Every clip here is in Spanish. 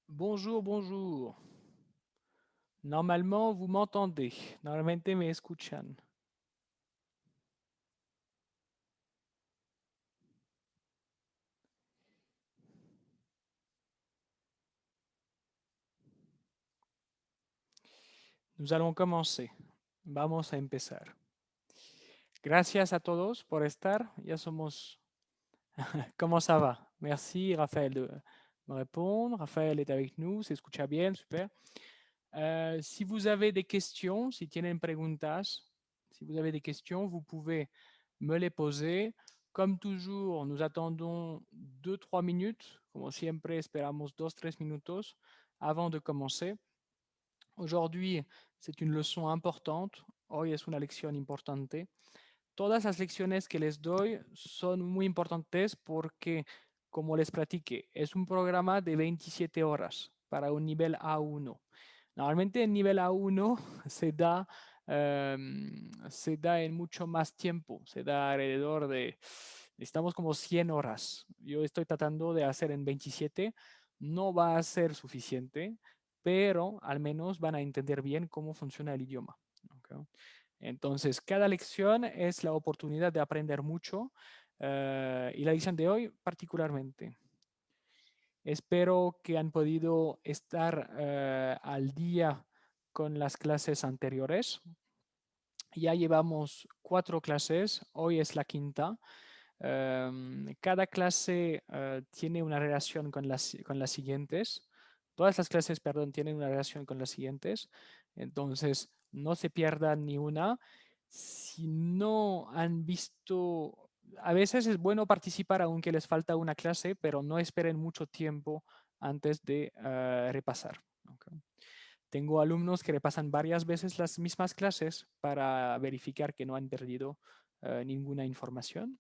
Bonjour, bonjour. Normalement, vous m'entendez. Normalmente me escuchan. Nous allons commencer. Vamos a empezar. Gracias a todos por estar. Ya somos... ¿Cómo ça va? Merci, Raphaël, de me répondre. Raphaël est avec nous. S'escucha bien, super. Si vous avez des questions, si tienen preguntas, si vous avez des questions, vous pouvez me les poser. Comme toujours, nous attendons 2-3 minutes. Como siempre, esperamos 2-3 minutos avant de commencer. Aujourd'hui, c'est une leçon importante. Hoy es una lección importante. Todas las lecciones que les doy son muy importantes porque, como les platiqué, es un programa de 27 horas para un nivel A1. Normalmente el nivel A1 se da en mucho más tiempo, se da alrededor de, necesitamos como 100 horas. Yo estoy tratando de hacer en 27, no va a ser suficiente, pero al menos van a entender bien cómo funciona el idioma. ¿Ok? Entonces, cada lección es la oportunidad de aprender mucho y la lección de hoy particularmente. Espero que han podido estar al día con las clases anteriores. Ya llevamos 4 clases, hoy es la quinta. Cada clase tiene una relación con las siguientes. Todas las clases, perdón, tienen una relación con las siguientes. Entonces, no se pierdan ni una. Si no han visto, a veces es bueno participar aunque les falta una clase, pero no esperen mucho tiempo antes de repasar. Okay. Tengo alumnos que repasan varias veces las mismas clases para verificar que no han perdido ninguna información.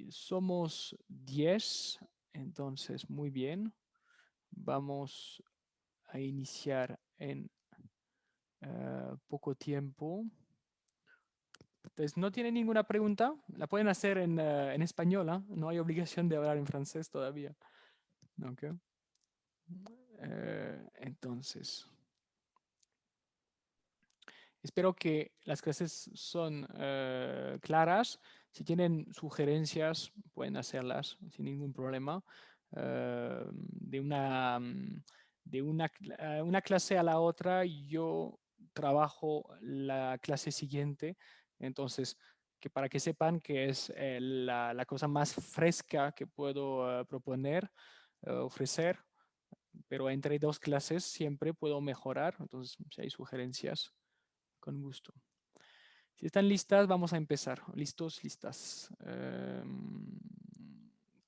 Somos 10, entonces muy bien. Vamos a iniciar en poco tiempo. Entonces, ¿no tienen ninguna pregunta? La pueden hacer en español, ¿eh? No hay obligación de hablar en francés todavía. Okay. Entonces, espero que las clases son claras. Si tienen sugerencias, pueden hacerlas sin ningún problema. De una clase a la otra, yo trabajo la clase siguiente. Entonces, que para que sepan que es la cosa más fresca que puedo proponer, ofrecer, pero entre 2 clases siempre puedo mejorar. Entonces, si hay sugerencias, con gusto. Si están listas, vamos a empezar. ¿Listos? Listas.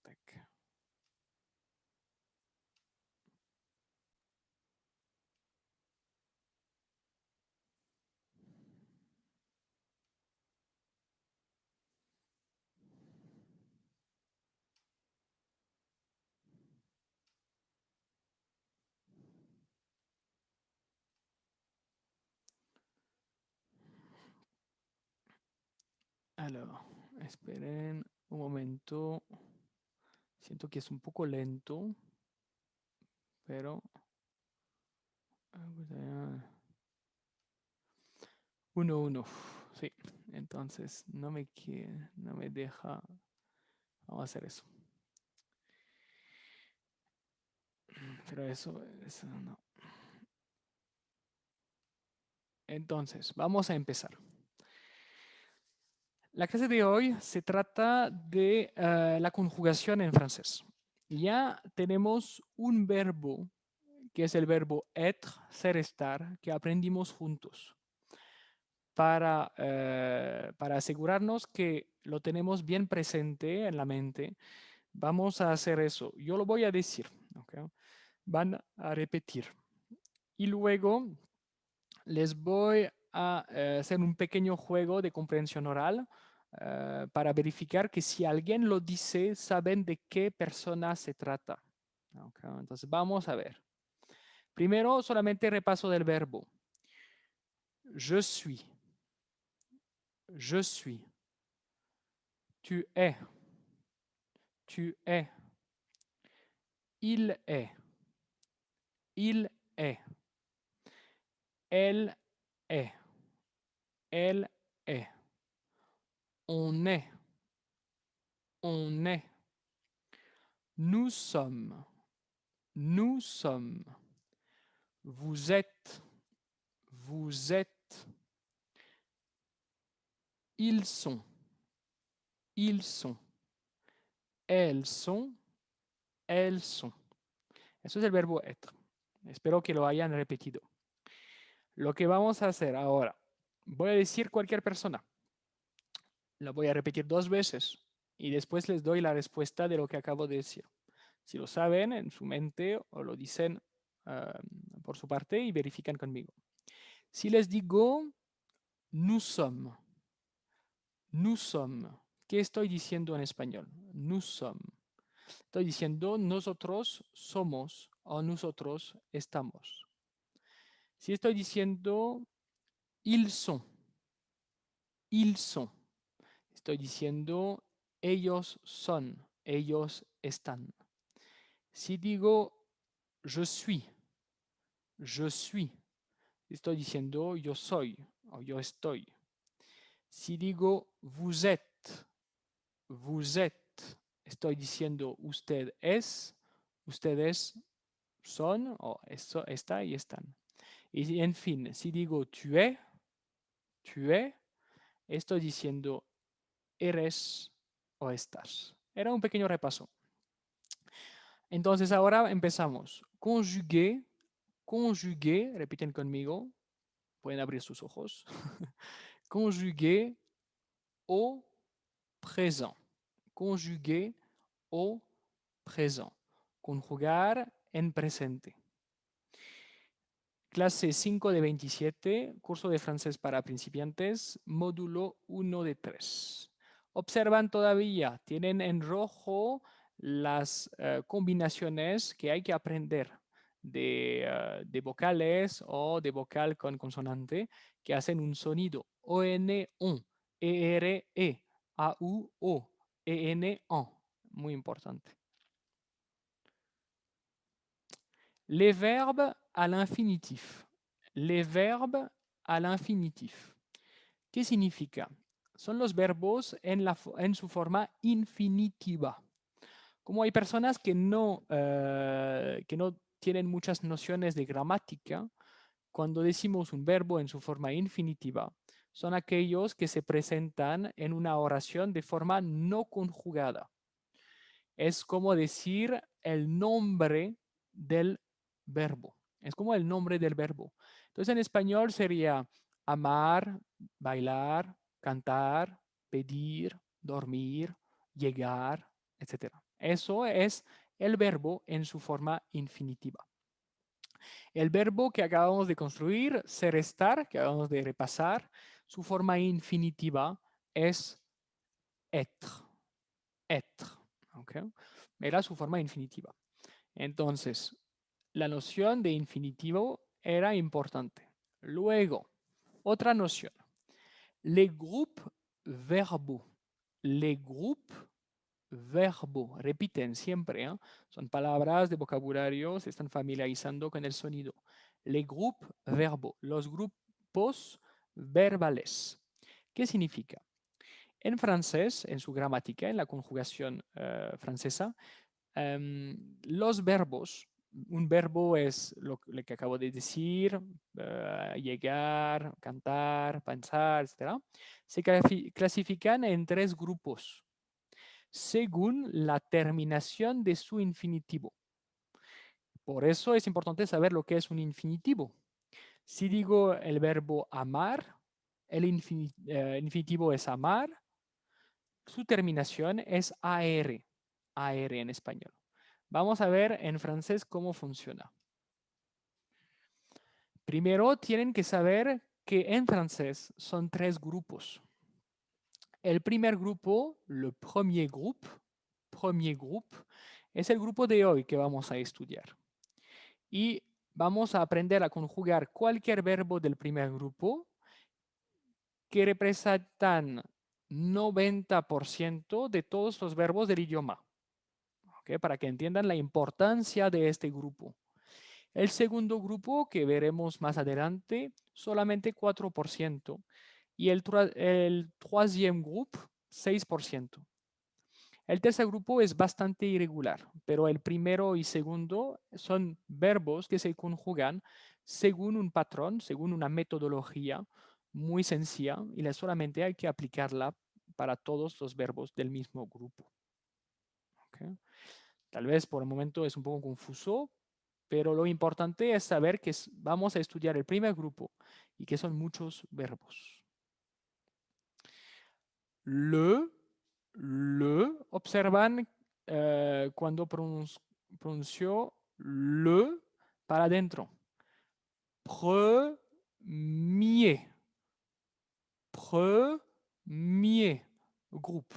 Tac. Alors, esperen un momento. Siento que es un poco lento, pero... 1-1. Sí, entonces no me deja... Vamos a hacer eso. Pero eso no. Entonces, vamos a empezar. La clase de hoy se trata de la conjugación en francés. Ya tenemos un verbo, que es el verbo être, ser, estar, que aprendimos juntos. Para asegurarnos que lo tenemos bien presente en la mente, vamos a hacer eso. Yo lo voy a decir, ¿okay? Van a repetir. Y luego les voy a hacer un pequeño juego de comprensión oral para verificar que si alguien lo dice, saben de qué persona se trata. Okay, entonces vamos a ver. Primero, solamente repaso del verbo. Je suis. Je suis. Tu es. Tu es. Il est. Il est. Elle est. Elle est. On est. On est. Nous sommes. Nous sommes. Vous êtes. Vous êtes. Ils sont. Ils sont. Elles sont. Elles sont. Eso es el verbo être. Espero que lo hayan repetido. Lo que vamos a hacer ahora, voy a decir cualquier persona. Lo voy a repetir 2 veces y después les doy la respuesta de lo que acabo de decir. Si lo saben en su mente o lo dicen por su parte y verifican conmigo. Si les digo nous sommes, ¿qué estoy diciendo en español? Nous sommes. Estoy diciendo nosotros somos o nosotros estamos. Si estoy diciendo ils sont, estoy diciendo ellos son, ellos están. Si digo je suis, estoy diciendo yo soy o yo estoy. Si digo vous êtes, estoy diciendo usted es, ustedes son o está y están. Y en fin, si digo tu es, estoy diciendo eres o estás. Era un pequeño repaso. Entonces ahora empezamos. Conjugué, repiten conmigo, pueden abrir sus ojos. Conjugué au présent. Conjugué au présent. Conjugar en presente. Clase 5 de 27, curso de francés para principiantes, módulo 1 de 3. Observan todavía, tienen en rojo las combinaciones que hay que aprender de vocales o de vocal con consonante que hacen un sonido. O-N, on, E-R, E, A-U, O, E-N, on. Muy importante. Les verbes à l'infinitif. Les verbes à l'infinitif. ¿Qué significa? Son los verbos en su forma infinitiva. Como hay personas que no tienen muchas nociones de gramática, cuando decimos un verbo en su forma infinitiva, son aquellos que se presentan en una oración de forma no conjugada. Es como decir el nombre del verbo. Es como el nombre del verbo. Entonces en español sería amar, bailar, cantar, pedir, dormir, llegar, etc. Eso es el verbo en su forma infinitiva. El verbo que acabamos de construir, ser, estar, que acabamos de repasar, su forma infinitiva es être. Être. ¿Okay? Era su forma infinitiva. Entonces, la noción de infinitivo era importante. Luego, otra noción. Les groupes verbaux. Les groupes verbaux. Repiten siempre. Son palabras de vocabulario, se están familiarizando con el sonido. Les groupes verbaux. Los grupos verbales. ¿Qué significa? En francés, en su gramática, en la conjugación francesa, los verbos, un verbo es lo que acabo de decir, llegar, cantar, pensar, etc. Se clasifican en 3 grupos según la terminación de su infinitivo. Por eso es importante saber lo que es un infinitivo. Si digo el verbo amar, el infinitivo es amar, su terminación es AR, AR en español. Vamos a ver en francés cómo funciona. Primero tienen que saber que en francés son 3 grupos. El primer grupo, le premier groupe, Es el grupo de hoy que vamos a estudiar. Y vamos a aprender a conjugar cualquier verbo del primer grupo que representan 90% de todos los verbos del idioma. ¿Ok? Para que entiendan la importancia de este grupo. El segundo grupo que veremos más adelante, solamente 4%. Y el troisième groupe, 6%. El tercer grupo es bastante irregular, pero el primero y segundo son verbos que se conjugan según un patrón, según una metodología muy sencilla y solamente hay que aplicarla para todos los verbos del mismo grupo. ¿Ok? Tal vez por el momento es un poco confuso, pero lo importante es saber que vamos a estudiar el primer grupo y que son muchos verbos. Observan cuando pronunció le para adentro. Premier. Premier. Groupe.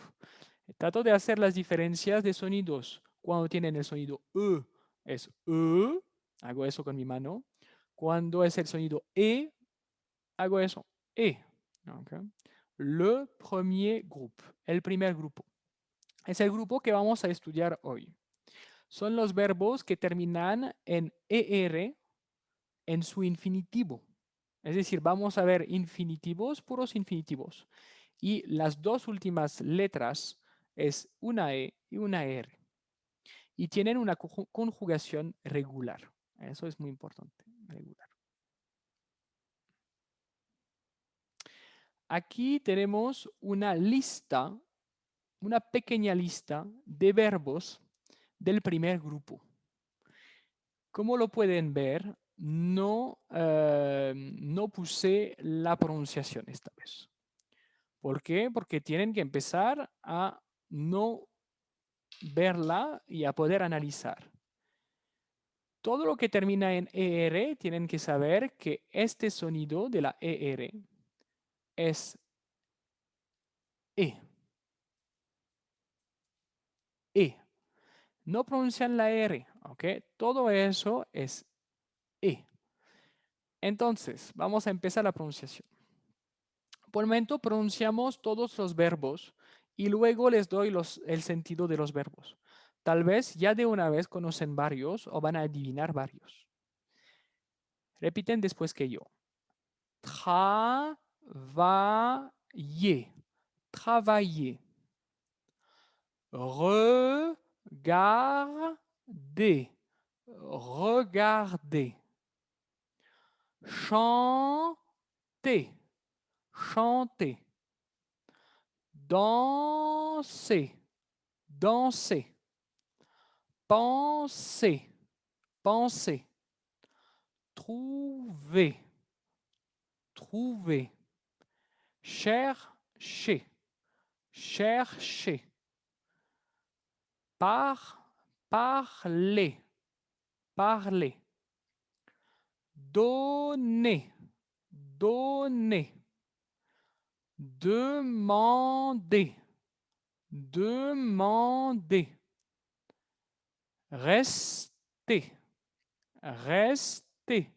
Trato de hacer las diferencias de sonidos. Cuando tienen el sonido es E, hago eso con mi mano. Cuando es el sonido hago eso, E. Okay. Le premier groupe, el primer grupo. Es el grupo que vamos a estudiar hoy. Son los verbos que terminan en ER en su infinitivo. Es decir, vamos a ver infinitivos, puros infinitivos. Y las dos últimas letras es una E y una R. Y tienen una conjugación regular. Eso es muy importante, regular. Aquí tenemos una lista, una pequeña lista de verbos del primer grupo. Como lo pueden ver, no puse la pronunciación esta vez. ¿Por qué? Porque tienen que empezar a no verla y a poder analizar. Todo lo que termina en ER tienen que saber que este sonido de la ER es E. E. No pronuncian la R, ¿ok? Todo eso es E. Entonces, vamos a empezar la pronunciación. Por el momento pronunciamos todos los verbos y luego les doy el sentido de los verbos. Tal vez ya de una vez conocen varios o van a adivinar varios. Repiten después que yo. Travailler. Travailler. Regarder. Regarder. Chanter. Chanter. Danser. Danser. Penser. Penser. Trouver. Trouver. Chercher. Chercher. Parler. Parler. Donner. Donner. Demander. Demander. Rester. Rester.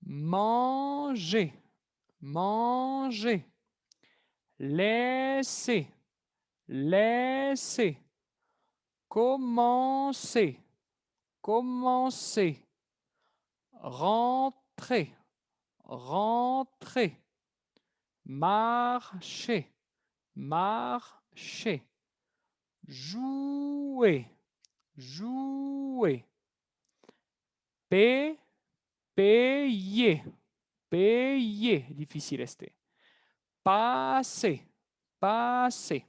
Manger. Manger. Laisser. Laisser. Commencer. Commencer. Rentrer. Rentrer. Marcher. Marcher. Jouer. Jouer. Payer. Payer. Difficile este. Passer. Passer.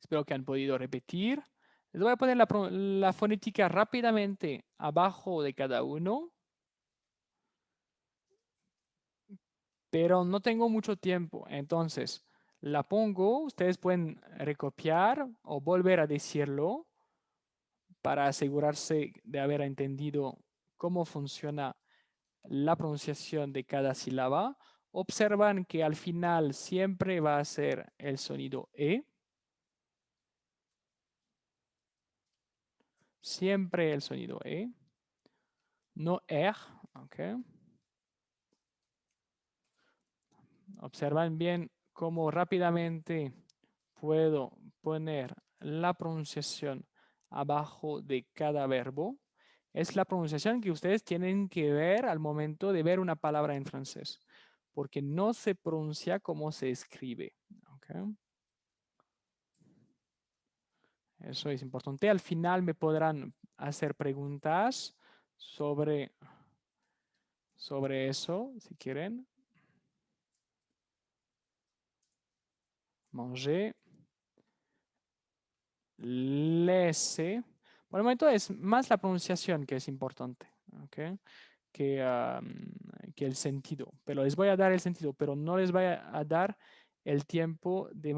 Espero que han podido repetir. Les voy a poner la fonética rápidamente abajo de cada uno. Pero no tengo mucho tiempo, entonces la pongo, ustedes pueden recopiar o volver a decirlo para asegurarse de haber entendido cómo funciona la pronunciación de cada sílaba. Observan que al final siempre va a ser el sonido E. Siempre el sonido E. No R. Okay. Observan bien cómo rápidamente puedo poner la pronunciación abajo de cada verbo. Es la pronunciación que ustedes tienen que ver al momento de ver una palabra en francés, porque no se pronuncia como se escribe. ¿Okay? Eso es importante. Al final me podrán hacer preguntas sobre eso, si quieren. Manger, laisser. Por el momento es más la pronunciación que es importante, ¿ok? que el sentido. Pero les voy a dar el sentido, pero no les voy a dar el tiempo de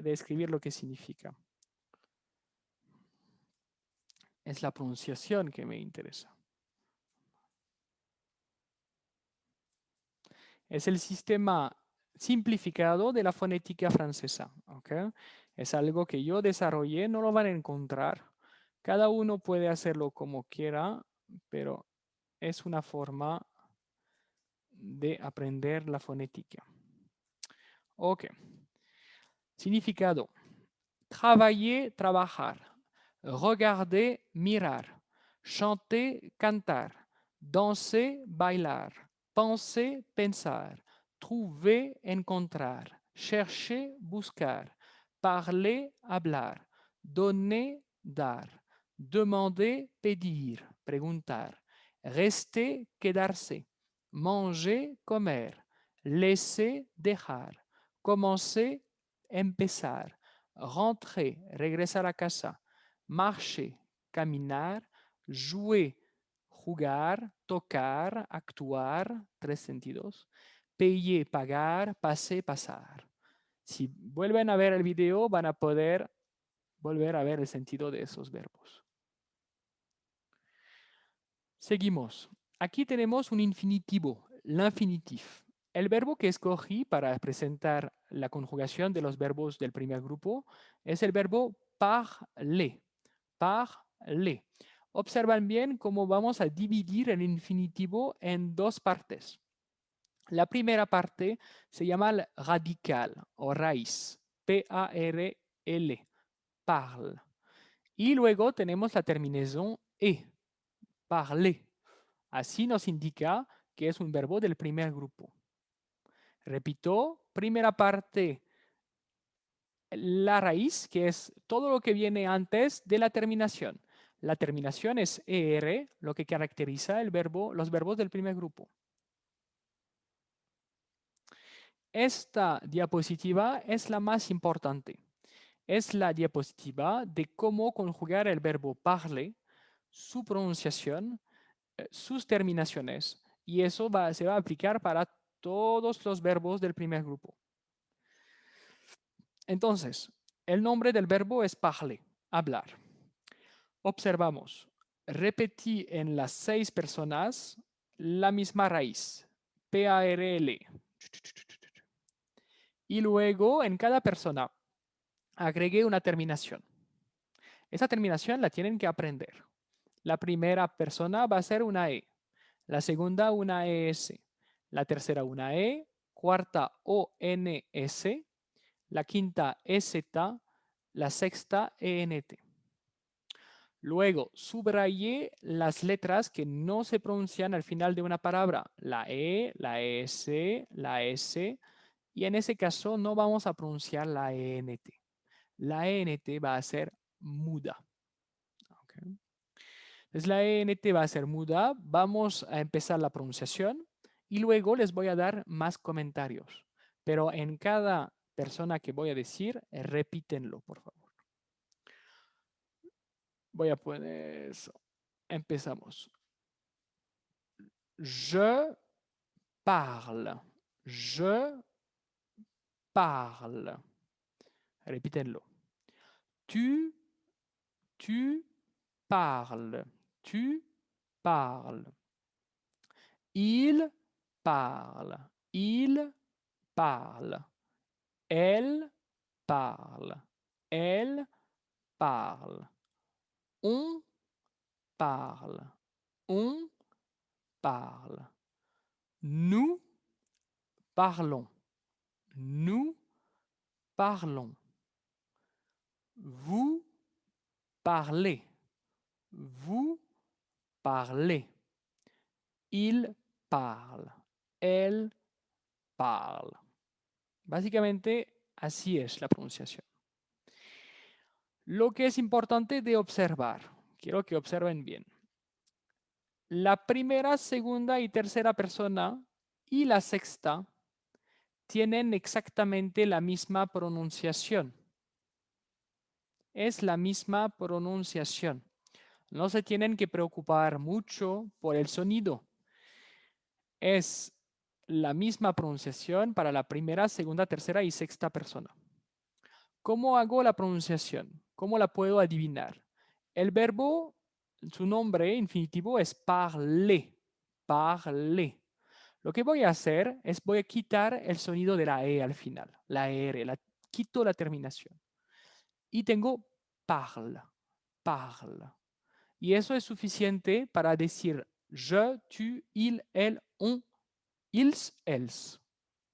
escribir lo que significa. Es la pronunciación que me interesa. Es el sistema simplificado de la fonética francesa. ¿Okay? Es algo que yo desarrollé, no lo van a encontrar. Cada uno puede hacerlo como quiera, pero es una forma de aprender la fonética. Ok. Significado. Travailler, trabajar. Regarder, mirar. Chanter, cantar. Danser, bailar. Penser, pensar. Trouver, encontrar. Chercher, buscar. Parler, hablar. Donner, dar. Demander, pedir, preguntar. Rester, quedarse. Manger, comer. Laisser, dejar. Commencer, empezar. Rentrer, regresar a casa. Marcher, caminar. Jouer, jugar. Tocar, actuar, tres sentidos. Payer, pagar. Passer, pasar. Si vuelven a ver el video, van a poder volver a ver el sentido de esos verbos. Seguimos. Aquí tenemos un infinitivo, l'infinitif. El verbo que escogí para presentar la conjugación de los verbos del primer grupo es el verbo parler. Parler. Observan bien cómo vamos a dividir el infinitivo en dos partes. La primera parte se llama el radical o raíz. P-A-R-L. Parle. Y luego tenemos la terminación E. Parler. Así nos indica que es un verbo del primer grupo. Repito, primera parte, la raíz, que es todo lo que viene antes de la terminación. La terminación es ER, lo que caracteriza los verbos del primer grupo. Esta diapositiva es la más importante. Es la diapositiva de cómo conjugar el verbo parler, su pronunciación, sus terminaciones, y eso se va a aplicar para todos los verbos del primer grupo. Entonces, el nombre del verbo es parler, hablar. Observamos, repetí en las 6 personas la misma raíz, P-A-R-L. Y luego en cada persona agregué una terminación. Esa terminación la tienen que aprender. La primera persona va a ser una E, la segunda una ES, la tercera una E, cuarta ONS, la quinta EZ, la sexta ENT. Luego, subrayé las letras que no se pronuncian al final de una palabra, la E, la ES, la S, y en ese caso no vamos a pronunciar la ENT. La ENT va a ser muda. Okay. Entonces la ENT va a ser muda. Vamos a empezar la pronunciación y luego les voy a dar más comentarios. Pero en cada persona que voy a decir, repítenlo, por favor. Voy a poner eso. Empezamos. Je parle. Je parle. Repítenlo. Tu, tu parles. Tu parles. Il parle. Il parle. Elle parle. Elle parle. On parle. On parle. Nous parlons. Nous parlons. Vous parlez. Vous parlez. Il parle. Elle parle. Básicamente, así es la pronunciación. Lo que es importante de observar, quiero que observen bien. La primera, segunda y tercera persona y la sexta tienen exactamente la misma pronunciación. Es la misma pronunciación. No se tienen que preocupar mucho por el sonido. Es la misma pronunciación para la primera, segunda, tercera y sexta persona. ¿Cómo hago la pronunciación? ¿Cómo la puedo adivinar? El verbo, su nombre infinitivo es parler. Parler. Lo que voy a hacer es voy a quitar el sonido de la E al final. La R, quito la terminación. Y tengo parle. Parle. Y eso es suficiente para decir je, tu, il, elle, on, ils, elles.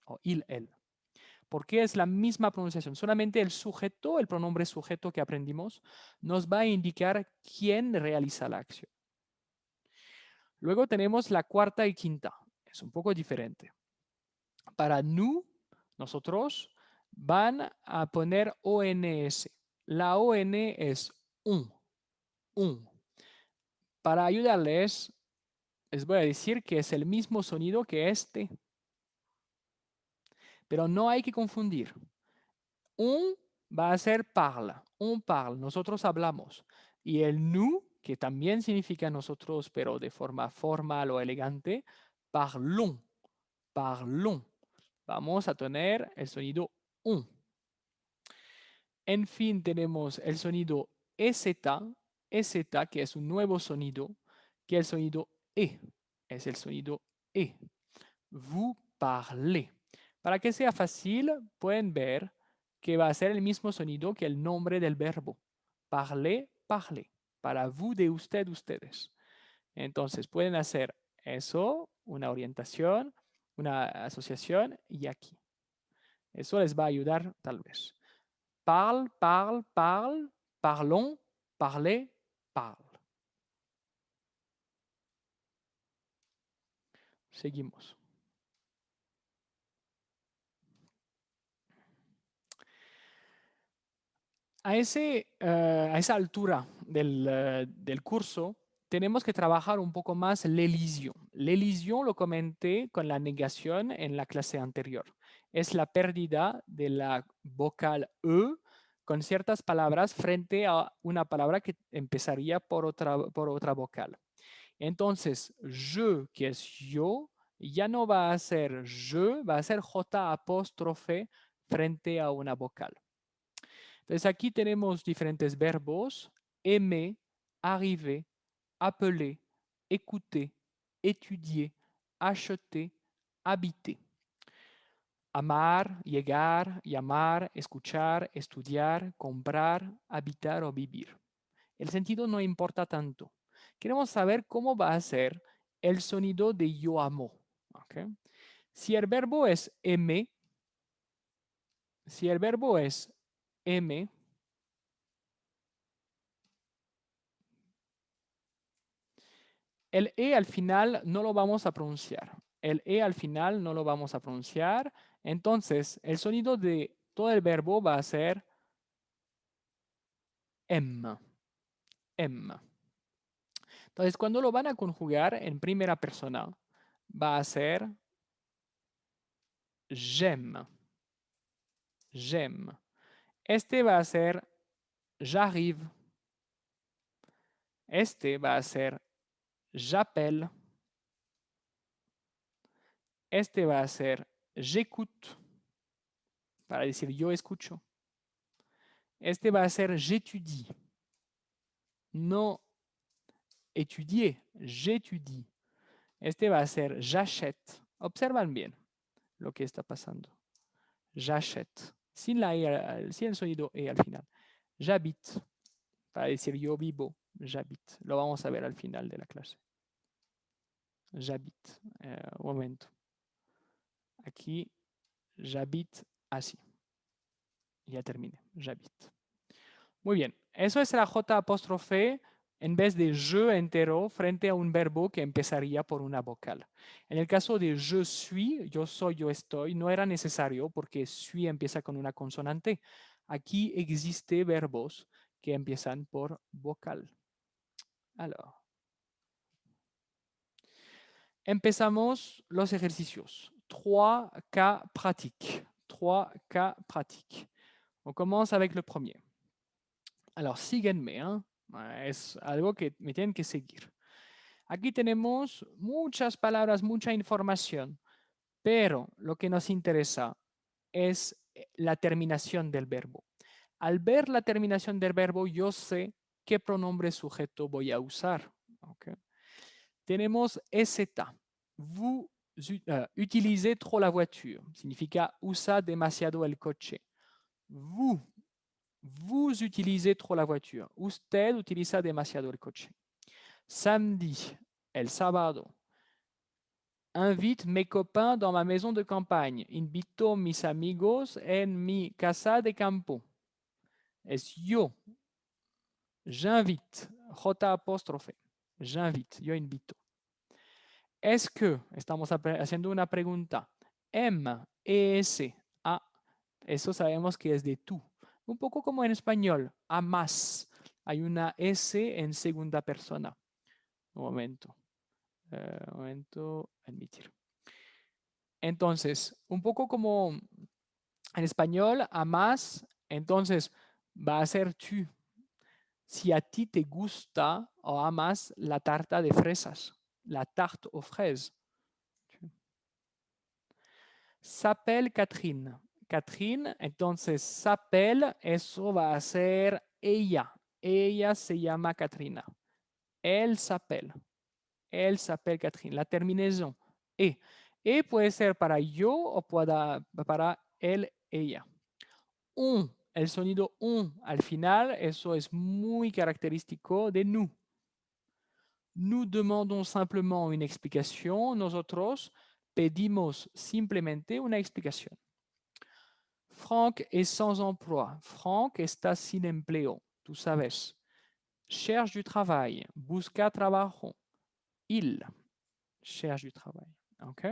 O il, elle. Porque es la misma pronunciación. Solamente el sujeto, el pronombre sujeto que aprendimos, nos va a indicar quién realiza la acción. Luego tenemos la cuarta y quinta. Es un poco diferente. Para nous, nosotros, van a poner ONS. La ON es un. Un. Para ayudarles, les voy a decir que es el mismo sonido que este. Pero no hay que confundir. Un va a ser parle. On parle. Nosotros hablamos. Y el nous, que también significa nosotros, pero de forma formal o elegante, parlons. Parlons. Vamos a tener el sonido un. En fin, tenemos el sonido EZ, EZ, que es un nuevo sonido, que el sonido E. Es el sonido E. Vous parlez. Para que sea fácil, pueden ver que va a ser el mismo sonido que el nombre del verbo. Parler, parler. Para vous, de usted, ustedes. Entonces, pueden hacer eso, una orientación, una asociación y aquí. Eso les va a ayudar tal vez. Parle, parle, parle, parlons, parlez, parle. Seguimos. A esa altura del curso, tenemos que trabajar un poco más l'elision. L'elision lo comenté con la negación en la clase anterior. Es la pérdida de la vocal E con ciertas palabras frente a una palabra que empezaría por otra vocal. Entonces, je, que es yo, ya no va a ser je, va a ser J apóstrofe frente a una vocal. Entonces aquí tenemos diferentes verbos: aimer, arriver, appeler, écouter, étudier, acheter, habiter. Amar, llegar, llamar, escuchar, estudiar, comprar, habitar o vivir. El sentido no importa tanto. Queremos saber cómo va a ser el sonido de yo amo. ¿Okay? Si el verbo es aimer, si el verbo es aimer, el E al final no lo vamos a pronunciar. El E al final no lo vamos a pronunciar. Entonces, el sonido de todo el verbo va a ser M. M. Entonces, cuando lo van a conjugar en primera persona, va a ser j'aime. J'aime. Este va a ser j'arrive. Este va a ser j'appelle. Este va a ser j'écoute, para decir yo escucho. Este va a ser j'étudie. No étudier, j'étudie. Este va a ser j'achète. Observan bien lo que está pasando. J'achète. Sin el sonido E al final. J'habite, para decir yo vivo, J'habite. Lo vamos a ver al final de la clase. J'habite. Un momento. Aquí, j'habite así. Ya terminé. J'habite. Muy bien. Eso es la J apóstrofe en vez de je entero frente a un verbo que empezaría por una vocal. En el caso de je suis, yo soy, yo estoy, no era necesario porque suis empieza con una consonante. Aquí existe verbos que empiezan por vocal. Alors, empezamos los ejercicios. 3 cas pratiques. 3 cas pratiques. On commence avec le premier. Alors, síguenme, ¿eh? Es algo que me tienen que seguir. Aquí tenemos muchas palabras, mucha información, pero lo que nos interesa es la terminación del verbo. Al ver la terminación del verbo, yo sé qué pronombre sujeto voy a usar. ¿Ok? Tenemos EZ. Vous utilisez trop la voiture. Significa usa demasiado el coche. Vous utilisez trop la voiture. Usted utiliza demasiado el coche. Samedi, el sábado. Invite mes copains dans ma maison de campagne. Invito mis amigos en mi casa de campo. Es yo. J'invite. J apóstrofe. J'invite. Yo invito. Es que, estamos haciendo una pregunta. M, ES, A. Eso sabemos que es de tú. Un poco como en español. A más. Hay una S en segunda persona. Un momento. Un momento. Admitir. Entonces, un poco como en español, a más, entonces va a ser tú. Si a ti te gusta o amas la tarta de fresas, la tarte aux fraises. S'appelle Catherine. Catherine, entonces s'appelle, eso va a ser ella. Ella se llama Katrina. Elle s'appelle. Elle s'appelle Catherine. La terminaison. E. E puede ser para yo o para él, ella. Un, el sonido un al final, eso es muy característico de nous. Nous demandons simplement une explicación. Nosotros pedimos simplemente una explicación. Frank es sans emploi. Frank está sin empleo. Tú sabes. Cherche du travail. Busca trabajo. Il cherche du travail. ¿Ok?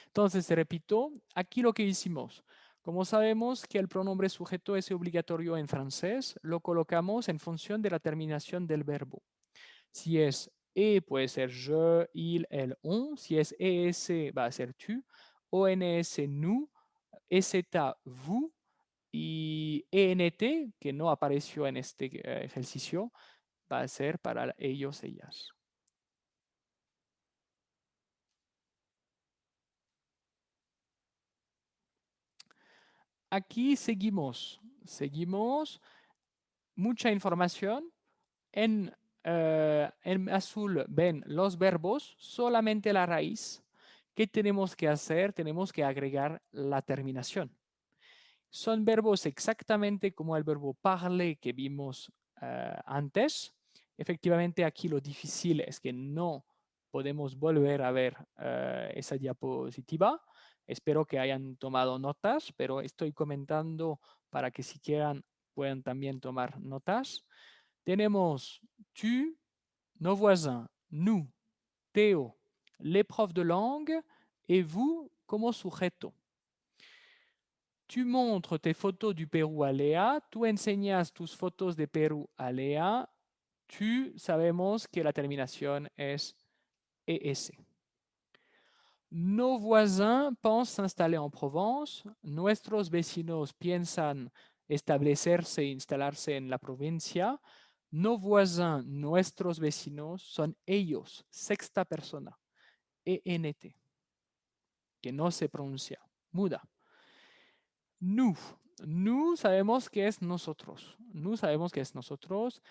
Entonces, repito, aquí lo que hicimos. Como sabemos que el pronombre sujeto es obligatorio en francés, lo colocamos en función de la terminación del verbo. Si es puede ser je, il, elle, on. Si es es, va a ser tu. ONS, nous. EZ, vous. Y ENT, que no apareció en este ejercicio, va a ser para ellos, ellas. Aquí seguimos mucha información. En azul ven los verbos, solamente la raíz. ¿Qué tenemos que hacer? Tenemos que agregar la terminación. Son verbos exactamente como el verbo parler que vimos antes. Efectivamente, aquí lo difícil es que no podemos volver a ver esa diapositiva. Espero que hayan tomado notas, pero estoy comentando para que si quieran puedan también tomar notas. Tenemos tu, nos voisins, nous, Théo, les profs de langue et vous como sujeto. Tu montres tes photos du Perú a Léa, tú enseñas tus fotos de Perú a Léa, tu sabemos que la terminación es ES. Nos voisins pensent s'installer en Provence, nuestros vecinos piensan establecerse e instalarse en la provincia. Nos voisins, nuestros vecinos, son ellos, sexta persona, ENT, que no se pronuncia, muda. Nous, nous sabemos que es nosotros. Nous sabemos que es nosotros.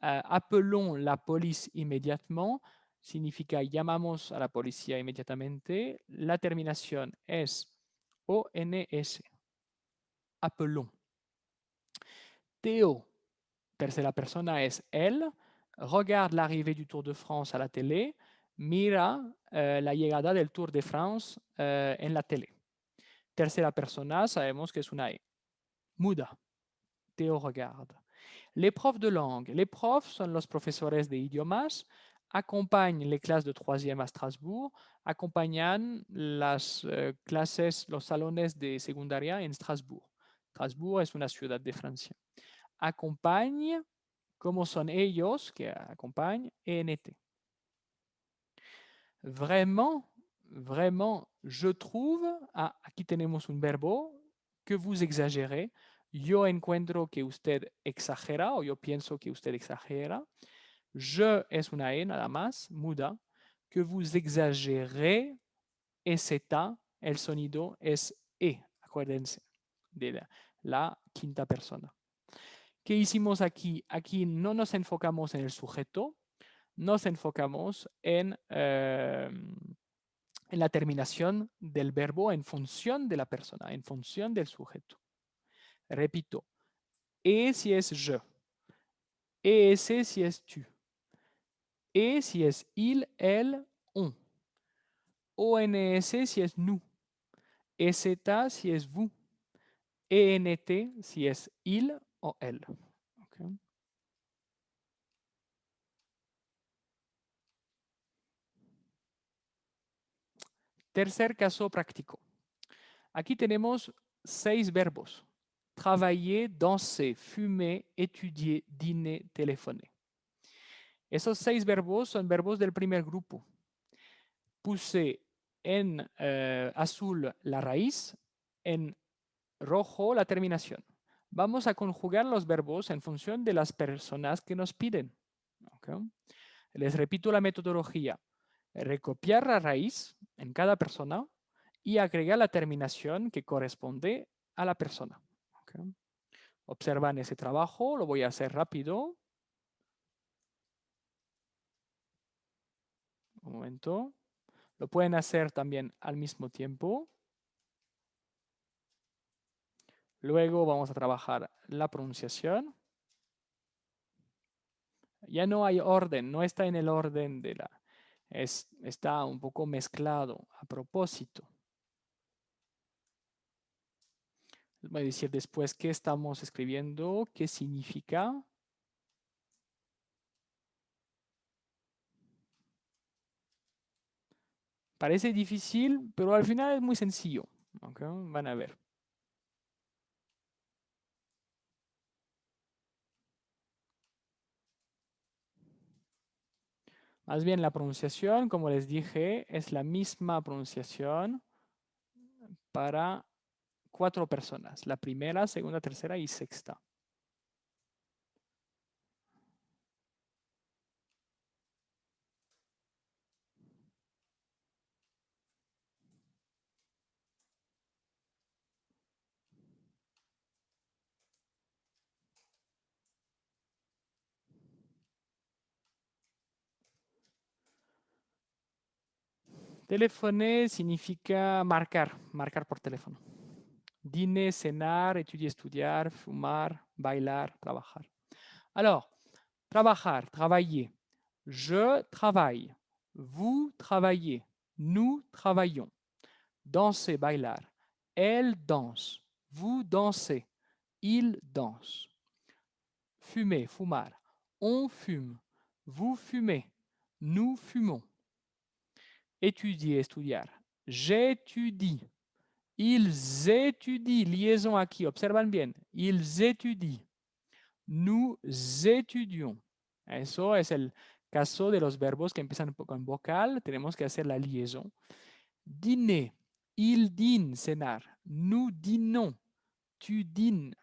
Appelons la police immédiatement. Significa llamamos a la policía inmediatamente. La terminación es ONS. Appelons. Théo, tercera persona es él. regarde l'arrivée du Tour de France à la télé, mira la llegada del Tour de France en la tele. Tercera persona, sabemos que es una E. Muda, Teo regarde. Les profs de langue. Les profs son los profesores de idiomas, acompañan les clases de troisième à Strasbourg, acompañan las clases, los salones de secundaria en Strasbourg. Strasbourg es una ciudad de Francia. Acompaña, como son ellos que acompañan, ENT. Vraiment, vraiment, je trouve, aquí tenemos un verbo que vous exagérez. Yo encuentro que usted exagera o yo pienso que usted exagera. Je es una E nada más, muda. Que vous exagérez es Z, el sonido es E, acuérdense, de la quinta persona. ¿Qué hicimos aquí? Aquí no nos enfocamos en el sujeto, nos enfocamos en la terminación del verbo en función de la persona, en función del sujeto. Repito, E si es je, ES si es tu, E si es il, elle, on, ONS si es nous, EZ si es vous, ENT si es il o elle. Okay. Tercer caso práctico. Aquí tenemos 6 verbos. Travailler, danser, fumer, étudier, dîner, téléphoner. Esos 6 verbos son verbos del primer grupo. Puse en azul la raíz, en rojo la terminación. Vamos a conjugar los verbos en función de las personas que nos piden. ¿Okay? Les repito la metodología. Recopiar la raíz en cada persona y agregar la terminación que corresponde a la persona. ¿Okay? Observan ese trabajo, lo voy a hacer rápido. Un momento. Lo pueden hacer también al mismo tiempo. Luego vamos a trabajar la pronunciación. Ya no hay orden, no está en el orden de la... está un poco mezclado a propósito. Les voy a decir después qué estamos escribiendo, qué significa. Parece difícil, pero al final es muy sencillo. ¿Okay? Van a ver. Más bien la pronunciación, como les dije, es la misma pronunciación para 4 personas. La primera, segunda, tercera y sexta. Téléphoner significa marcar, marcar por teléfono. Dîner, cenar, étudier, estudiar, fumar, bailar, trabajar. Alors, trabajar, travailler. Je travaille. Vous travaillez. Nous travaillons. Danser, bailar. Elle danse. Vous dansez. Il danse. Fumer, fumar. On fume. Vous fumez. Nous fumons. Étudier, estudiar. J'étudie. Ils étudient. Liaison aquí. Observan bien. Ils étudient. Nous étudions. Eso es el caso de los verbos que empiezan con vocal. Tenemos que hacer la liaison. Dîner. Il dîne, cenar. Nous dînons. Tu dînes.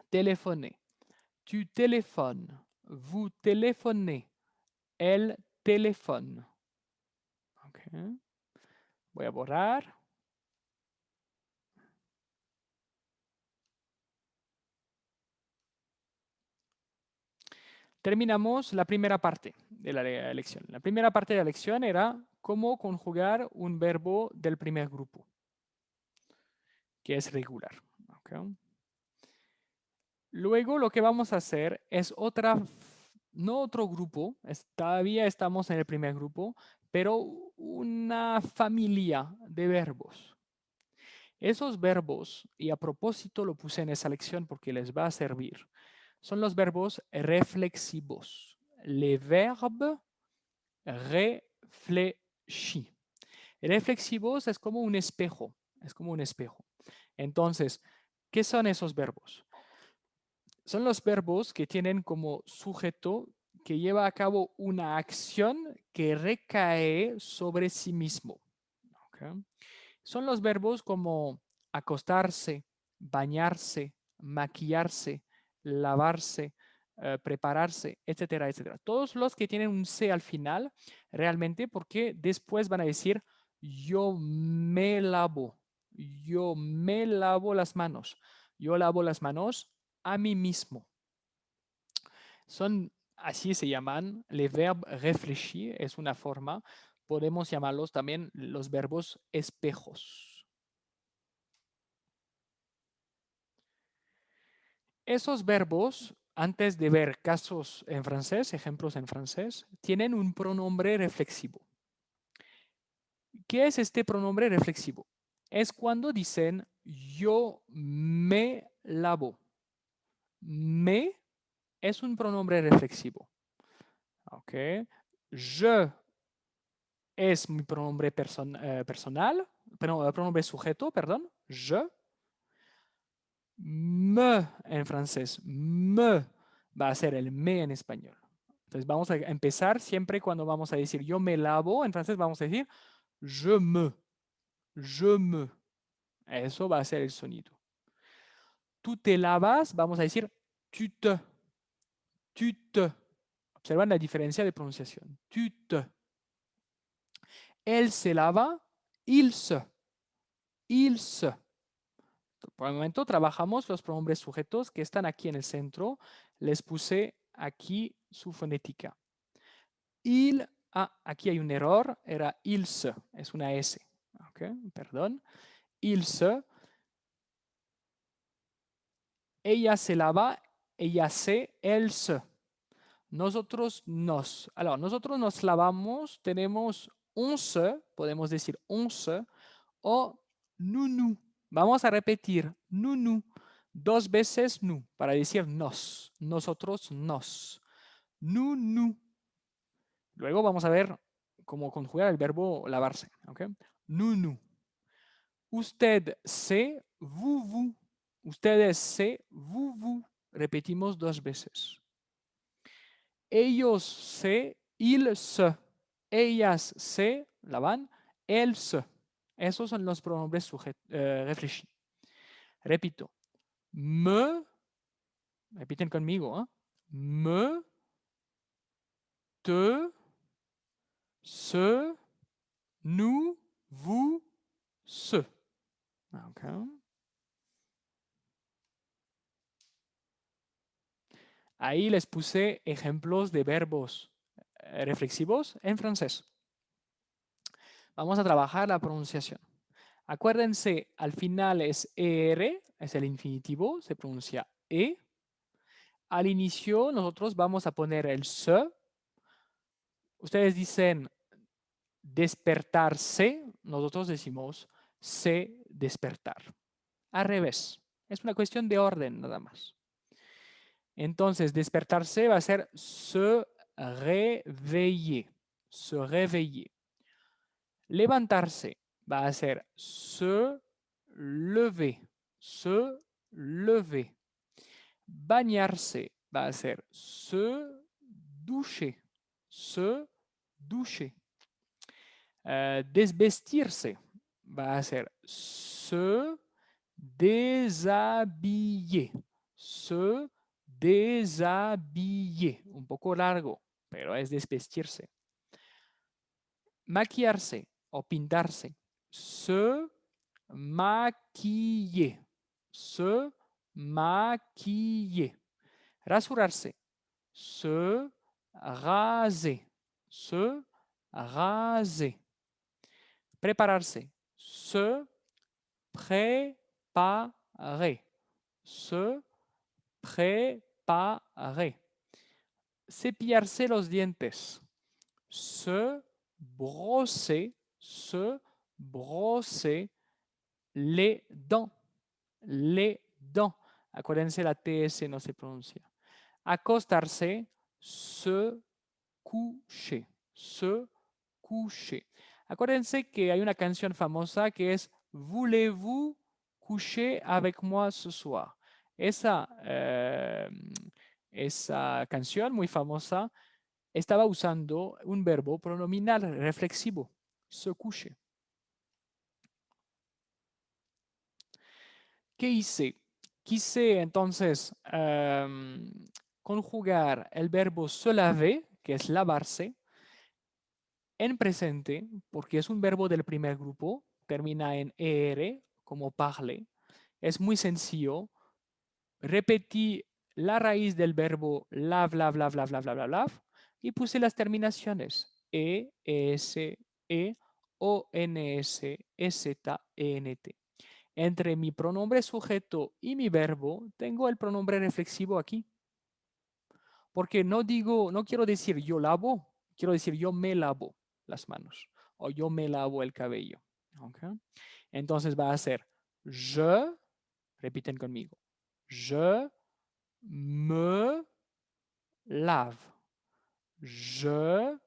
Téléphoner. Tu téléphones. Vous téléphonez. Elle téléphone. Okay. Voy a borrar. Terminamos la primera parte de la lección. La primera parte de la lección era cómo conjugar un verbo del primer grupo, que es regular. Okay. Luego lo que vamos a hacer es otra no otro grupo, todavía estamos en el primer grupo, pero una familia de verbos. Esos verbos, y a propósito lo puse en esa lección porque les va a servir, son los verbos reflexivos. Les verbes réfléchis. Reflexivos es como un espejo, es como un espejo. Entonces, ¿qué son esos verbos? Son los verbos que tienen como sujeto que lleva a cabo una acción que recae sobre sí mismo. ¿Ok? Son los verbos como acostarse, bañarse, maquillarse, lavarse, prepararse, etcétera, etcétera. Todos los que tienen un se al final, realmente, porque después van a decir, yo me lavo las manos, yo lavo las manos a mí mismo. Son, así se llaman, les verbes réfléchis, es una forma. Podemos llamarlos también los verbos espejos. Esos verbos, antes de ver casos en francés, ejemplos en francés, tienen un pronombre reflexivo. ¿Qué es este pronombre reflexivo? Es cuando dicen yo me lavo. Me es un pronombre reflexivo. ¿Ok? Je es mi pronombre personal, pronombre sujeto, perdón. Je. Me en francés. Me va a ser el me en español. Entonces vamos a empezar siempre cuando vamos a decir yo me lavo, en francés vamos a decir je me, je me. Eso va a ser el sonido. Tú te lavas, vamos a decir tu te, tu te. Observan la diferencia de pronunciación. Tu te. Él se lava, il se, il se. Por el momento trabajamos los pronombres sujetos que están aquí en el centro. Les puse aquí su fonética. Il, aquí hay un error, era il se, es una S. Okay, perdón. Il se, ella se lava, ella se, él se. Nosotros nos. Alors, nosotros nos lavamos, tenemos on se, podemos decir on se, o nous. Vamos a repetir nous. Dos veces nous, para decir nos. Nosotros nos. Nous. Luego vamos a ver cómo conjugar el verbo lavarse. ¿Okay? Nous. Usted se, vous. Ustedes se, vous. Repetimos dos veces. Ellos se, ils se. Ellas se, lavan, elles se. Esos son los pronombres réfléchis. Repito. Me, repiten conmigo, ¿eh? Me, te, se, nous, vous, se. Okay. Ahí les puse ejemplos de verbos reflexivos en francés. Vamos a trabajar la pronunciación. Acuérdense, al final es ER, es el infinitivo, se pronuncia E. Al inicio nosotros vamos a poner el se. Ustedes dicen despertarse, nosotros decimos se despertar. Al revés, es una cuestión de orden nada más. Entonces, despertarse va a ser se réveiller, se réveiller. Levantarse va a ser se lever, se lever. Bañarse va a ser se doucher, se doucher. Desvestirse va a ser se déshabiller, se déshabiller. Un poco largo, pero es desvestirse. Maquillarse o pintarse, se maquiller, se maquiller. Rasurarse, se raser, se raser. Prepararse, se préparer, se préparer. cepillarse los dientes. Se brosser les dents. Les dents. Acuérdense, la TS no se pronuncia. Acostarse, se coucher. Se coucher. Acuérdense que hay una canción famosa que es Voulez-vous coucher avec moi ce soir? Esa canción muy famosa estaba usando un verbo pronominal reflexivo, se coucher. ¿Qué hice? Quise entonces conjugar el verbo se laver, que es lavarse, en presente, porque es un verbo del primer grupo, termina en er, como parler. Es muy sencillo. Repetí la raíz del verbo lav, lav, lav, lav, lav, lav, lav, lav, y puse las terminaciones e, es, e, o, ns, ez, ent. Entre mi pronombre sujeto y mi verbo, tengo el pronombre reflexivo aquí. Porque no quiero decir yo lavo, quiero decir yo me lavo las manos o yo me lavo el cabello. ¿Okay? Entonces va a ser je, repiten conmigo, je me lave. Je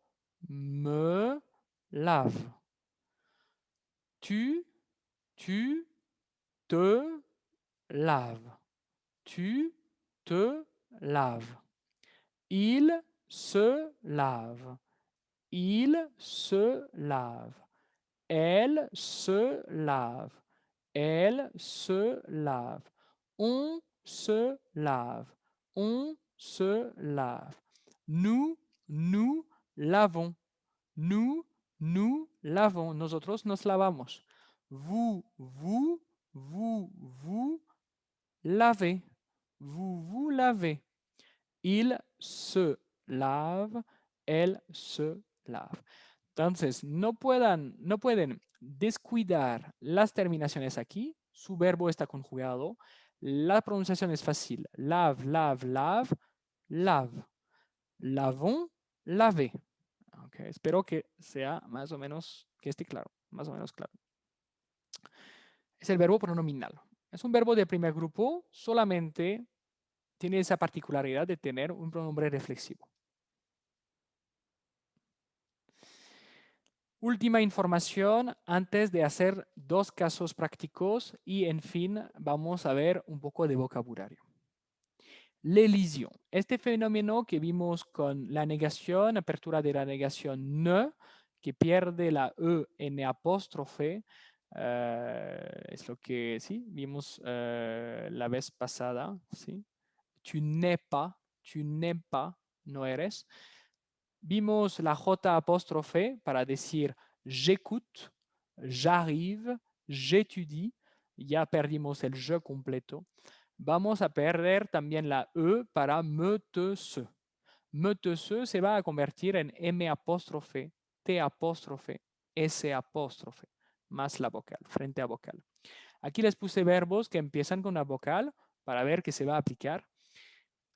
me lave. Tu te laves. Tu te laves. Il se lave. Il se lave. Elle se lave. Elle se lave. On se lave. On se lave. Nous lavons. Nous lavons. Nosotros nos lavamos. Vous lavez. Vous lavez. Il se lave. Elle se lave. Entonces, no pueden descuidar las terminaciones aquí. Su verbo está conjugado. La pronunciación es fácil. Lave, lave, lave, lave. Lavons, lavé. Okay. Espero que sea más o menos, que esté claro, más o menos claro. Es el verbo pronominal. Es un verbo de primer grupo, solamente tiene esa particularidad de tener un pronombre reflexivo. Última información antes de hacer 2 casos prácticos y en fin vamos a ver un poco de vocabulario. L'elision. Este fenómeno que vimos con la negación, apertura de la negación ne, que pierde la e en apóstrofe, es lo que sí vimos la vez pasada. ¿Sí? Tu n'es pas, no eres. Vimos la J apóstrofe para decir j'écoute, j'arrive, j'étudie. Ya perdimos el je completo. Vamos a perder también la E para me, te, se. Me, te, se va a convertir en M apóstrofe, T apóstrofe, S apóstrofe, más la vocal, frente a vocal. Aquí les puse verbos que empiezan con la vocal para ver que se va a aplicar.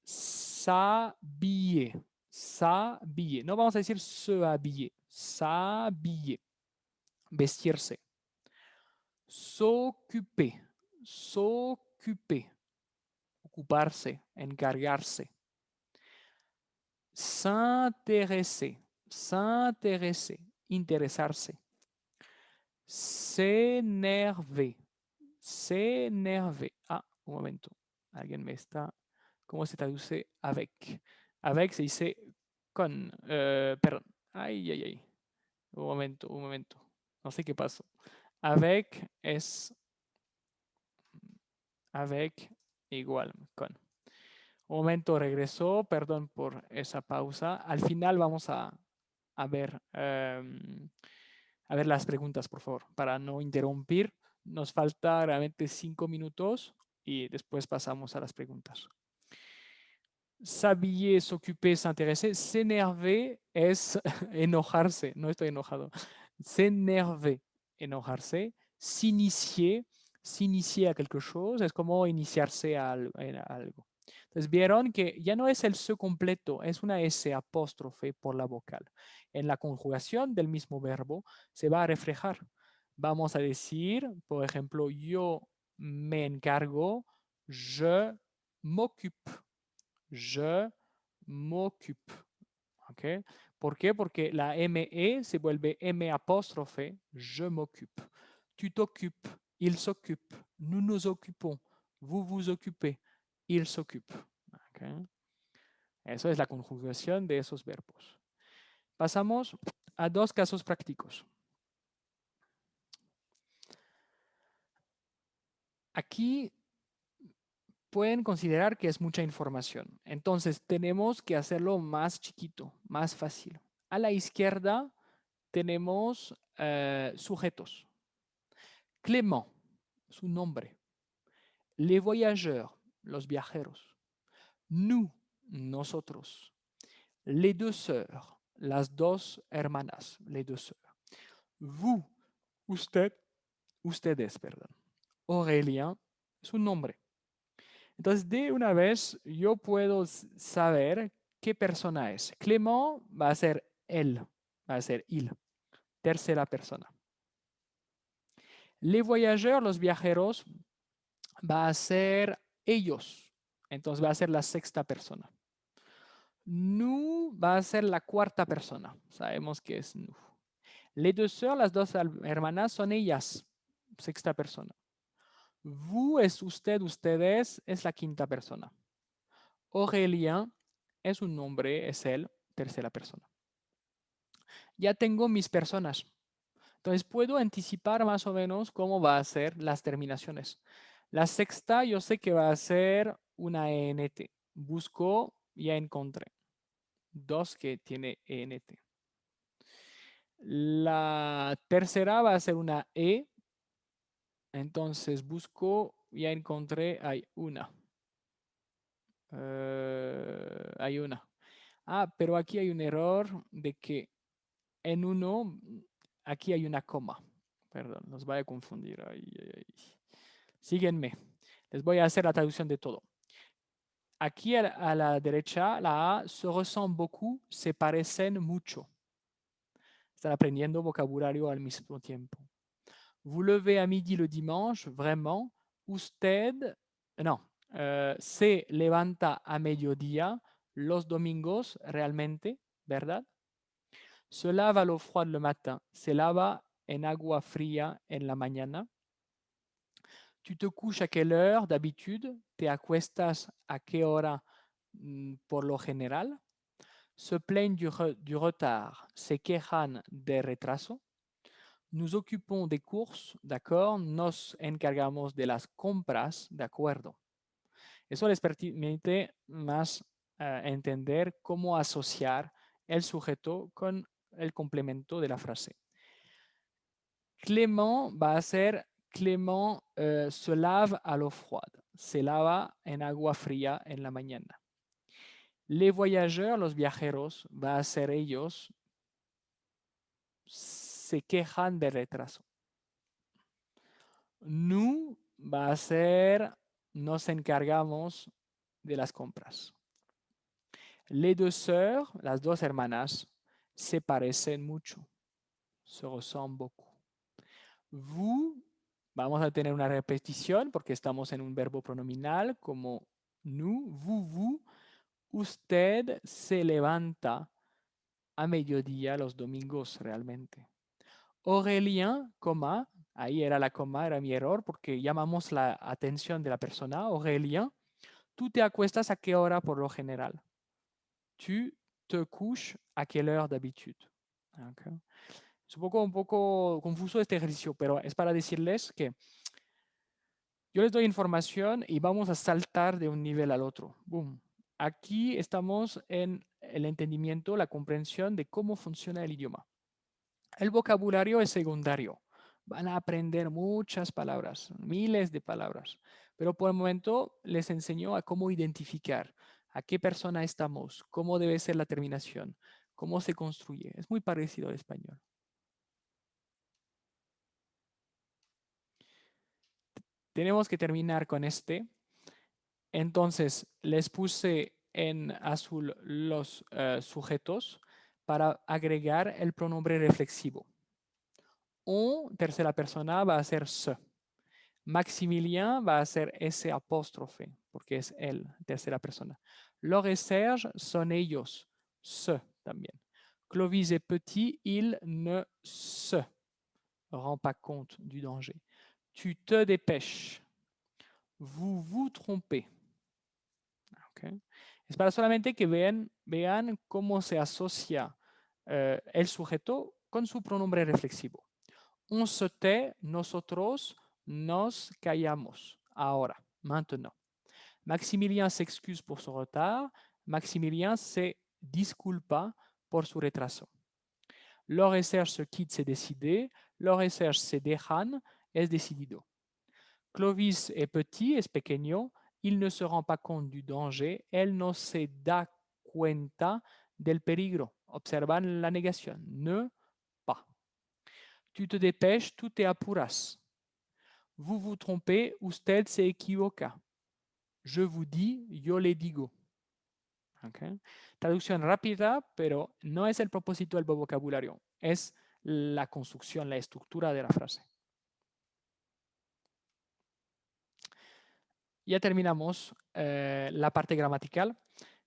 S'habiller, s'habiller. No vamos a decir se habiller, s'habiller, vestirse. S'occuper, s'occuper, ocuparse, encargarse. S'intéresser, s'intéresser, interesarse. S'énerver, s'énerver. Ah, un momento. Alguien me está... ¿Cómo se traduce avec? Avec se dice con. Perdón. Ay, ay, ay. Un momento, un momento. No sé qué pasó. Avec es avec igual con. Un momento, regresó. Perdón por esa pausa. Al final vamos a ver las preguntas, por favor, para no interrumpir. Nos falta realmente 5 minutos y después pasamos a las preguntas. S'habiller, s'occuper, s'intéresser. S'énerver es enojarse. No estoy enojado. S'énerver, enojarse. S'initier, s'initier a quelque chose. Es como iniciarse a algo. Entonces vieron que ya no es el se completo, es una S apóstrofe por la vocal. En la conjugación del mismo verbo se va a reflejar. Vamos a decir, por ejemplo, yo me encargo, je m'occupe. Je m'occupe. ¿Ok? ¿Por qué? Porque la ME se vuelve M apóstrofe, je m'occupe. Tu t'occupes, il s'occupe, nous nous occupons, vous vous occupez, il s'occupe. ¿Ok? Eso es la conjugación de esos verbos. Pasamos a dos casos prácticos. Aquí pueden considerar que es mucha información. Entonces tenemos que hacerlo más chiquito, más fácil. A la izquierda tenemos sujetos. Clément, su nombre. Les voyageurs, los viajeros. Nous, nosotros. Les deux sœurs, las dos hermanas, les deux sœurs. Vous, usted, ustedes, perdón. Aurélien, su nombre. Entonces, de una vez yo puedo saber qué persona es. Clément va a ser él, va a ser il, tercera persona. Les voyageurs, los viajeros, va a ser ellos. Entonces va a ser la sexta persona. Nous va a ser la cuarta persona. Sabemos que es nous. Les deux sœurs, las dos hermanas, son ellas. Sexta persona. Vous es usted, ustedes, es la quinta persona. Aurélien es un nombre, es él, tercera persona. Ya tengo mis personas. Entonces puedo anticipar más o menos cómo va a ser las terminaciones. La sexta yo sé que va a ser una ENT. Busco, ya encontré. Dos que tiene ENT. La tercera va a ser una E. Entonces busco, ya encontré, hay una. Hay una. Ah, pero aquí hay un error de que en uno, aquí hay una coma. Perdón, nos voy a confundir. Ay, ay, ay. Síguenme. Les voy a hacer la traducción de todo. Aquí a la derecha, la A se ressemble beaucoup, se parecen mucho. Están aprendiendo vocabulario al mismo tiempo. Vous levez à midi le dimanche, vraiment. Usted, no, se levanta a mediodía los domingos, realmente, ¿verdad? Se lava a l'eau froide le matin, se lava en agua fría en la mañana. Tu te couches à quelle heure d'habitude? Te acuestas a qué hora por lo general? Se plaignent du retard, se quejan de retraso. Nous occupons des courses, d'accord. Nos encargamos de las compras, de acuerdo. Eso les permite más entender cómo asociar el sujeto con el complemento de la frase. Clément va a ser Clément se lave à l'eau froide. Se lava en agua fría en la mañana. Les voyageurs, los viajeros, va a ser ellos se quejan de retraso. Nous va a ser nos encargamos de las compras. Les deux sœurs, las dos hermanas, se parecen mucho. Se ressemblent beaucoup. Vous, vamos a tener una repetición porque estamos en un verbo pronominal como nous, vous. Usted se levanta a mediodía los domingos realmente. Aurélien, coma, ahí era la coma, era mi error porque llamamos la atención de la persona. Aurélien, tú te acuestas a qué hora por lo general? Tu te couches a quelle heure d'habitude? Okay. Es un poco confuso este ejercicio, pero es para decirles que yo les doy información y vamos a saltar de un nivel al otro. Boom. Aquí estamos en el entendimiento, la comprensión de cómo funciona el idioma. El vocabulario es secundario. Van a aprender muchas palabras, miles de palabras, pero por el momento les enseño a cómo identificar a qué persona estamos, cómo debe ser la terminación, cómo se construye. Es muy parecido al español. Tenemos que terminar con este. Entonces, les puse en azul los sujetos para agregar el pronombre reflexivo. On, tercera persona, va a ser se. Maximilien va a ser ese apóstrofe, porque es él, tercera persona. Laure et Serge son ellos, se también. Clovis est petit, il ne se rend pas compte du danger. Tu te dépêches. Vous vous trompez. Okay. Es para solamente que vean cómo se asocia el sujeto con su pronombre reflexivo. On se tait, nosotros nos callamos. Ahora, maintenant. Maximilien s'excuse pour son retard. Maximilien se disculpa por su retraso. Laure et Serge se quittent, c'est décidé. Laure et Serge se dejan, es decidido. Clovis est petit, es pequeño. Il ne se rend pas compte du danger. Elle no se da cuenta del peligro. Observan la negación. Ne pas. Tu te dépêches, tú te apuras. Vous vous trompez, usted se equivoca. Je vous dis, yo le digo. Okay. Traducción rápida, pero no es el propósito del vocabulario, es la construcción, la estructura de la frase. Ya terminamos la parte gramatical.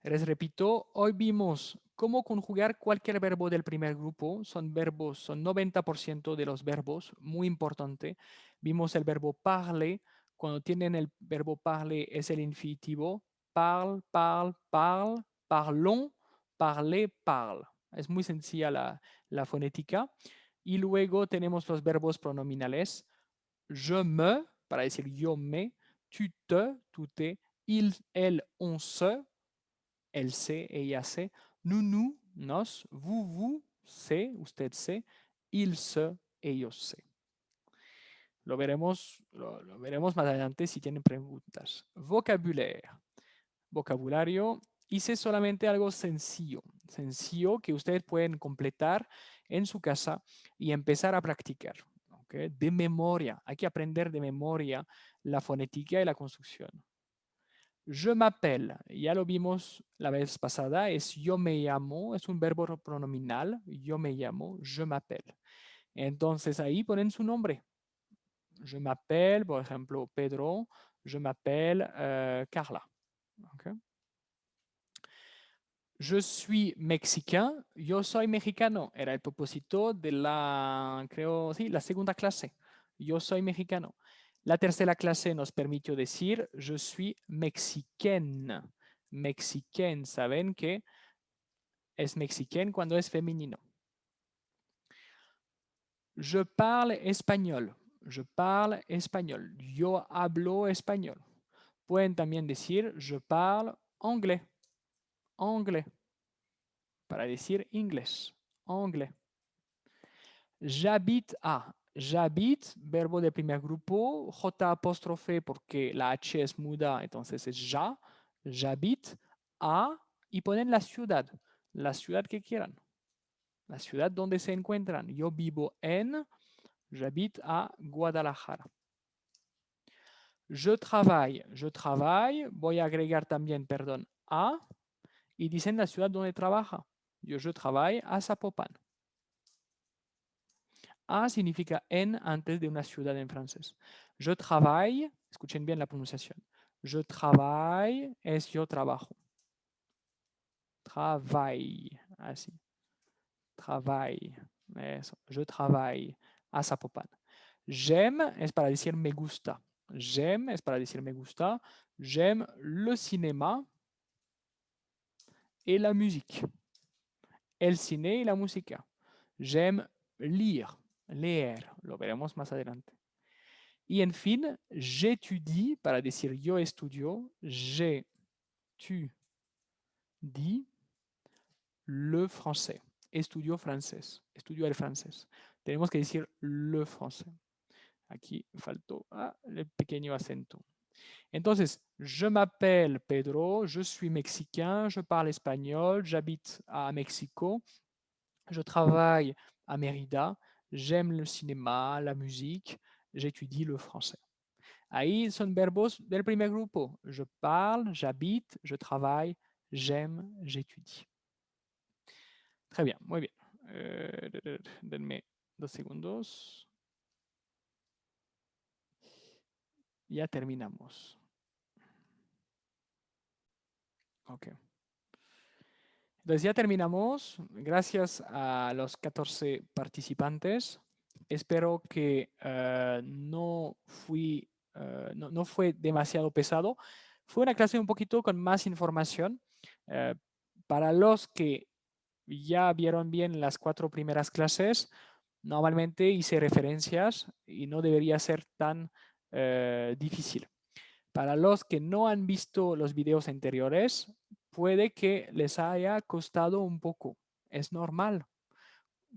Les repito, hoy vimos cómo conjugar cualquier verbo del primer grupo. Son verbos, son 90% de los verbos, muy importante. Vimos el verbo parler. Cuando tienen el verbo parler es el infinitivo. Parle, parle, parle, parlons, parler, parle. Es muy sencilla la fonética. Y luego tenemos los verbos pronominales. Je me, para decir yo me. Tu te, tú te. Il, elle, on se. Elle sait, ella sait. Nous, nos. Vous, sé, usted sé. Il se, ellos sé. Lo veremos más adelante si tienen preguntas. Vocabulario. Hice solamente algo sencillo. Sencillo que ustedes pueden completar en su casa y empezar a practicar. ¿Okay? De memoria. Hay que aprender de memoria la fonética y la construcción. Je m'appelle, ya lo vimos la vez pasada, es yo me llamo, es un verbo pronominal, yo me llamo, je m'appelle. Entonces ahí ponen su nombre. Je m'appelle, por ejemplo, Pedro, je m'appelle Carla. Okay. Je suis mexicain, yo soy mexicano. Era el propósito de creo, sí, la segunda clase. Yo soy mexicano. La tercera clase nos permitió decir je suis mexicaine. Mexicaine, saben que es mexicaine cuando es femenino. Je parle español. Je parle español. Yo hablo español. Pueden también decir je parle anglais. Anglais. Para decir inglés. Anglais. J'habite à. J'habite, verbo de primer grupo, J apóstrofe porque la H es muda, entonces es ya. J'habite a y ponen la ciudad que quieran, la ciudad donde se encuentran. Yo vivo en, j'habite à Guadalajara. Je travaille, voy a agregar también, perdón, a y dicen la ciudad donde trabaja. Je travaille à Zapopan. A significa en antes de una ciudad en francés. Je travaille, escuchen bien la pronunciación. Je travaille es yo trabajo. Travaille, así. Travaille, eso. Je travaille a Zapopan. J'aime es para decir me gusta. J'aime es para decir me gusta. J'aime le cinéma et la musique. El cine y la música. J'aime lire, leer. Lo veremos más adelante. Y en fin, j'étudie, para decir yo estudio, j'étudie le français. Estudio francés. Estudio el francés. Tenemos que decir le français. Aquí faltó el pequeño acento. Entonces, je m'appelle Pedro, je suis mexicain, je parle espagnol, j'habite à Mexico, je travaille à Mérida, j'aime le cinéma, la musique, j'étudie le français. Ahí son verbos del primer grupo. Je parle, j'habite, je travaille, j'aime, j'étudie. Très bien, muy bien. Denme 2 segundos. Ya terminamos. Ok. Entonces ya terminamos. Gracias a los 14 participantes. Espero que no fue demasiado pesado. Fue una clase un poquito con más información. Eh, para los que ya vieron bien las 4 primeras clases, normalmente hice referencias y no debería ser tan difícil. Para los que no han visto los videos anteriores, puede que les haya costado un poco. Es normal.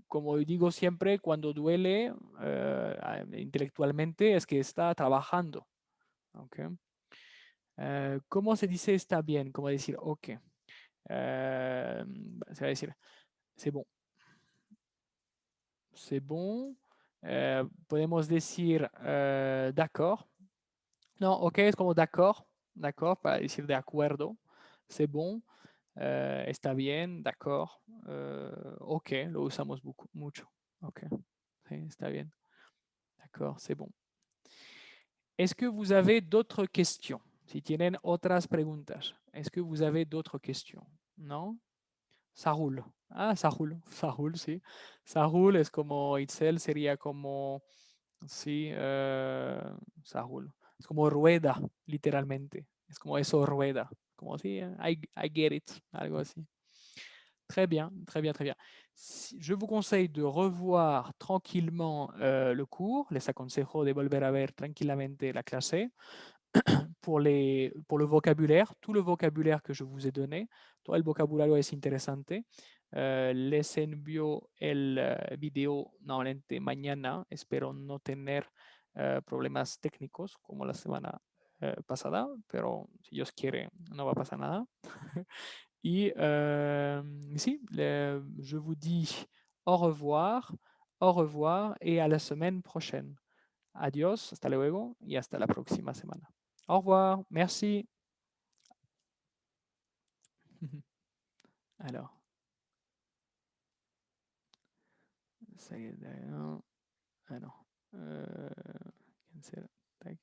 Como digo siempre, cuando duele intelectualmente es que está trabajando. ¿Okay? ¿Cómo se dice está bien? ¿Cómo decir ok? Se va a decir c'est bon. C'est bon. Podemos decir d'accord. No, ok es como d'accord. D'accord para decir de acuerdo. C'est bon. Está bien, d'accord. Ok, lo usamos mucho. Ok, sí, está bien. D'accord, c'est bon. Est-ce que vous avez d'autres questions? Si tienen otras preguntas. Est-ce que vous avez d'autres questions? ¿No? Ça roule. Ah, ça roule. Ça roule, sí. Ça roule es como Itzel, sería como, sí, ça roule. Es como rueda, literalmente. Es como eso rueda. Como sí, I get it. Algo así. Très bien, très bien, très bien. Je vous conseille de revoir tranquillement le cours. Les aconsejo de volver a ver tranquillamente la clase pour le vocabulaire, tout le vocabulaire que je vous ai donné. Todo el vocabulario es interesante. Les envío el video nuevamente mañana. Espero no tener problemas técnicos como la semana pasada, pero si Dios quiere no va a pasar nada. Y sí, je vous dis au revoir et à la semaine prochaine. Adiós, hasta luego y hasta la próxima semana. Au revoir, merci. Alors, ça y est, alors, cancel, tac.